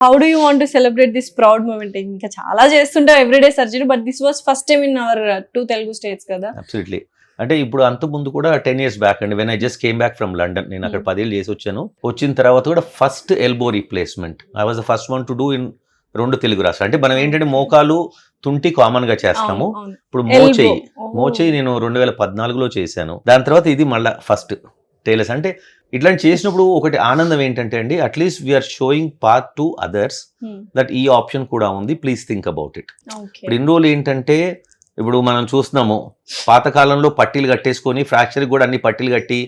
How do you want to celebrate this proud moment? ఇంకా చాలా చేస్తుంటాం everyday surgery, but this was first time in our 2 Telugu states కదా. Absolutely. అంటే ఇప్పుడు అంత ముందు కూడా 10 years బ్యాక్ అండి, when I just came back from London. నేను అక్కడ 10 ఏళ్ళు చేసి వచ్చాను. వచ్చిన తర్వాత కూడా first elbow replacement I was the first one to do in 2 Telugu రాష్ట్రాలు. అంటే మనం ఏంటంటే మోకాలు తుంటి కామన్ గా చేస్తాము. ఇప్పుడు మోచేయి నేను 2014లో చేశాను. దాని తర్వాత ఇది మళ్ళీ ఫస్ట్ టైలర్స్. అంటే ఇట్లాంటి చేసినప్పుడు ఒకటి ఆనందం ఏంటంటే అండి, at least we are showing path to others that ఈ ఆప్షన్ కూడా ఉంది, ప్లీజ్ థింక్ అబౌట్ ఇట్. ఇప్పుడు ఇన్ని రోజులు ఏంటంటే, ఇప్పుడు మనం చూస్తున్నాము పాతకాలంలో పట్టీలు కట్టేసుకొని ఫ్రాక్చర్ కూడా అన్ని పట్టీలు కట్టి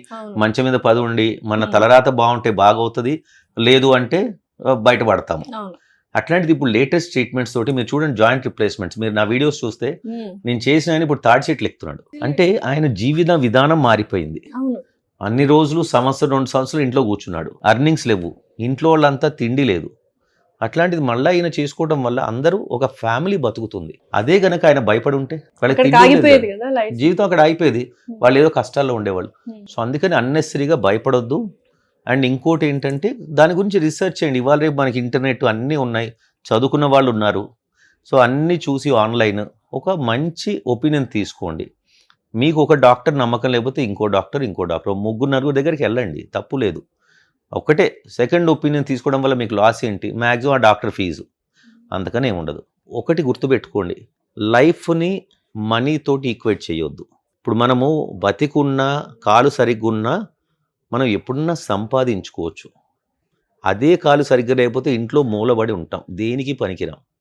మంచం మీద పది ఉండి మన తలరాత బాగుంటే బాగవుతుంది, లేదు అంటే బయటపడతాము. అట్లాంటిది ఇప్పుడు లేటెస్ట్ ట్రీట్మెంట్స్ తోటి మీరు చూడండి, జాయింట్ రిప్లేస్మెంట్స్. మీరు నా వీడియోస్ చూస్తే నేను చేసిన ఆయన ఇప్పుడు థర్డ్ సీట్లు ఎక్కుతున్నాడు. అంటే ఆయన జీవిత విధానం మారిపోయింది. అన్ని రోజులు సంవత్సరం 2 సంవత్సరాలు ఇంట్లో కూర్చున్నాడు, అర్నింగ్స్ లేవు, ఇంట్లో వాళ్ళంతా తిండి లేదు. అట్లాంటిది మళ్ళీ ఆయన చేసుకోవడం వల్ల అందరూ ఒక ఫ్యామిలీ బతుకుతుంది. అదే గనక ఆయన భయపడి ఉంటే వాళ్ళకి జీవితం అక్కడ అయిపోయేది, వాళ్ళు ఏదో కష్టాల్లో ఉండేవాళ్ళు. సో అందుకని అన్నెసరీగా భయపడొద్దు. అండ్ ఇంకోటి ఏంటంటే, దాని గురించి రీసెర్చ్ చేయండి. ఇవాళ రేపు మనకి ఇంటర్నెట్ అన్నీ ఉన్నాయి, చదువుకున్న వాళ్ళు ఉన్నారు. సో అన్నీ చూసి ఆన్లైన్ ఒక మంచి ఒపీనియన్ తీసుకోండి. మీకు ఒక డాక్టర్ నమ్మకం లేకపోతే ఇంకో డాక్టర్ 3-4 దగ్గరికి వెళ్ళండి, తప్పు లేదు. ఒకటే సెకండ్ ఒపీనియన్ తీసుకోవడం వల్ల మీకు లాస్ ఏంటి? మ్యాక్సిమం ఆ డాక్టర్ ఫీజు, అందుకనే ఉండదు. ఒకటి గుర్తుపెట్టుకోండి, లైఫ్ని మనీతోటి ఈక్వేట్ చేయొద్దు. ఇప్పుడు మనము బతికున్నా కాలు సరిగ్గా ఉన్నా మనం ఎప్పుడన్నా సంపాదించుకోవచ్చు. అదే కాలు సరిగ్గా లేకపోతే ఇంట్లో మూలబడి ఉంటాం, దేనికి పనికిరాం.